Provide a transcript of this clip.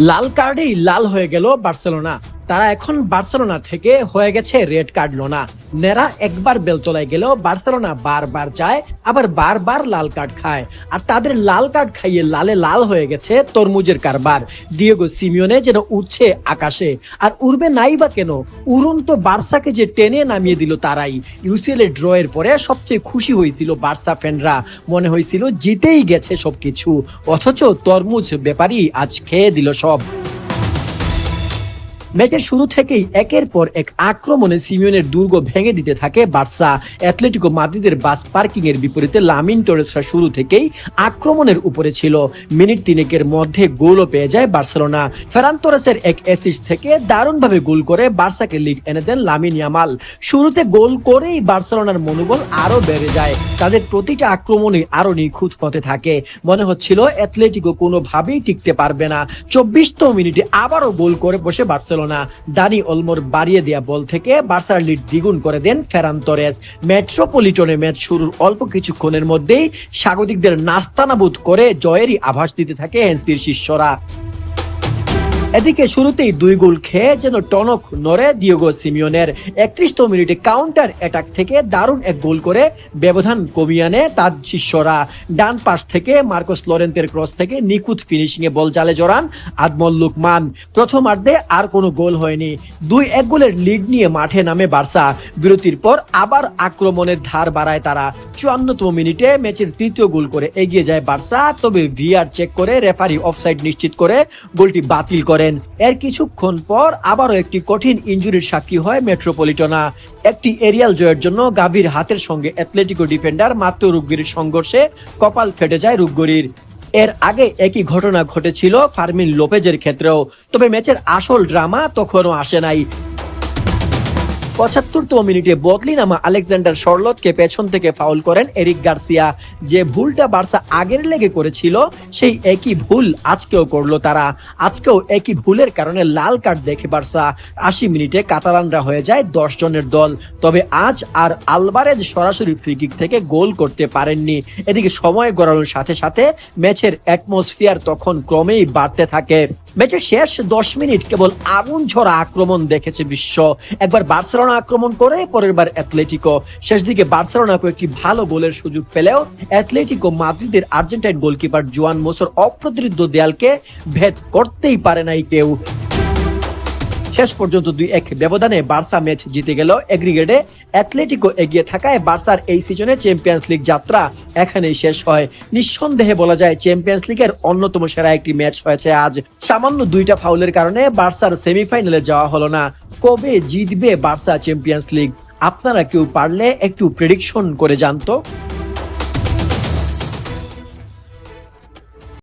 লাল কার্ডেই লাল হয়ে গেল বার্সেলোনা। তারা এখন বার্সেলোনা থেকে হয়ে গেছে রেড কার্ড লোনা। নেরা একবার বেলতলায় গেলেও বার্সেলোনা বারবার যায়, আবার বারবার লাল কার্ড খায়। আর তাদের লাল কার্ড খাইয়ে লালে লাল হয়ে গেছে তরমুজের কারবার। ডিয়েগো সিমিওনে যেন উঠছে আকাশে, আর উড়বে নাই বা কেন, উড়ন্ত বার্সাকে যে টেনে নামিয়ে দিল তারাই। ইউসিএল এর ড্রয়ের পরে সবচেয়ে খুশি হয়েছিল বার্সা ফ্যানরা, মনে হয়েছিল জিতেই গেছে সবকিছু, অথচ তরমুজ ব্যাপারী আজ খেয়ে দিল সব। ম্যাচের শুরু থেকেই একের পর এক আক্রমণে সিমিওনের দুর্গ ভেঙে দিতে থাকে বার্সা। অ্যাথলেটিকো মাদ্রিদের বাস পার্কিং এর বিপরীতে লামিন টোরেসরা শুরু থেকেই আক্রমণের উপরে ছিল। মিনিট তিনেকের মধ্যে গোলও পেয়ে যায় বার্সেলোনা। ফেরান তোরেসের এক অ্যাসিস্ট থেকে দারুণভাবে গোল করে বার্সাকে লিড এনে দেন লামিন ইয়ামাল। শুরুতে গোল করেই বার্সেলোনার মনোবল আরো বেড়ে যায়। তাদের প্রতিটা আক্রমণে আরো নিখুঁত হতে থাকে। মনে হচ্ছিল অ্যাথলেটিকো কোনোভাবেই টিকতে পারবে না। 24তম মিনিটে আবারও গোল করে বসে বার্সেলোনা। দানি অলমোর বাড়িয়ে দেয়া বল থেকে বার্সার লিড দ্বিগুণ করে দেন ফেরান তোরেস। মেট্রোপলিটনে ম্যাচ শুরুর অল্প কিছুক্ষণের মধ্যেই স্বাগতিকদের নাস্তানাবুদ করে জয়েরই আভাস দিতে থাকে হেন্সির শিষ্যরা। এদিকে শুরুতেই 2 গোল খেয়ে যেন টনক নড়ে ডিয়েগো সিমিওনের। 31তম মিনিটে কাউন্টার অ্যাটাক থেকে দারুণ এক গোল করে ব্যবধান কমিয়ে আনে তার শিষ্যরা। ডান পাশ থেকে মার্কোস লরেন্তের ক্রস থেকে নিখুঁত ফিনিশিং এ বল জালে জড়ান আদমল লুকমান। প্রথমার্ধে আর কোনো গোল হয়নি। 2-1 গোলের লিড নিয়ে মাঠে নামে বার্সা। বিরতির পর আবার আক্রমণের ধার বাড়ায় তারা। 54তম মিনিটে ম্যাচের 3য় গোল করে এগিয়ে যায় বার্সা, তবে ভিআর চেক করে রেফারি অফসাইড নিশ্চিত করে গোলটি বাতিল করে। এর কিছুক্ষণ পর আবারও একটি কঠিন ইনজুরির সাক্ষী হয় মেট্রোপলিটনা। একটি এরিয়াল জয়ের জন্য গাভীর হাতের সঙ্গে অ্যাথলেটিকো ডিফেন্ডার মাত্র রূপগিরির সংঘর্ষে কপাল ফেটে যায় রূপগিরির। এর আগে একই ঘটনা ঘটেছিল ফার্মিন লোপেজের ক্ষেত্রেও, তবে ম্যাচের আসল ড্রামা তখনও আসে নাই। 75তম মিনিটে বদলি নামা আলেকজান্ডার শর্লটকে পেছন থেকে ফাউল করেন এরিক গার্সিয়া। যে ভুলটা বার্সা আগের লেগে করেছিল সেই একই ভুল আজকেও করলো তারা। আজকেও একই ভুলের কারণে লাল কার্ড দেখে বার্সা। 80 মিনিটে কাতালানরা হয়ে যায় 10 জনের দল। তবে আজ আর আলভারেজ সরাসরি ফ্রি কিক থেকে গোল করতে পারেননি। এদিকে সময় গড়ানোর সাথে সাথে ম্যাচের অ্যাটমসফিয়ার তখন ক্রমেই বাড়তে থাকে। ম্যাচের শেষ 10 মিনিট কেবল আগুন ঝরা আক্রমণ দেখেছে বিশ্ব। একবার বার্সেলোনা আক্রমণ করে, পরের বার অ্যাথলেটিকো। শেষ দিকে বার্সেলোনা কয়েকটি ভালো গোলের সুযোগ পেলেও অ্যাথলেটিকো মাদ্রিদের আর্জেন্টাইন গোলকিপার জুয়ান মোসোর অপ্রতিরোধ্য দেয়ালকে ভেদ করতেই পারে নাই কেউ। শেষ পর্যন্ত 2-1 ব্যবধানে বার্সা ম্যাচ জিতে গেল। এগ্রিগেটে অ্যাথলেটিকো এগিয়ে থাকায় বার্সার এই সিজনে চ্যাম্পিয়ন্স লিগ যাত্রা এখানেই শেষ হয়। নিঃসন্দেহে বলা যায় চ্যাম্পিয়ন্স লিগের অন্যতম সেরা একটি ম্যাচ হয়েছে আজ। সামান্য 2টা ফাউলের কারণে বার্সার সেমিফাইনালে যাওয়া হলো না। কবে জিতবে বার্সা চ্যাম্পিয়ন্স লিগ? আপনারা কেউ পারলে একটু প্রেডিকশন করে জানতো।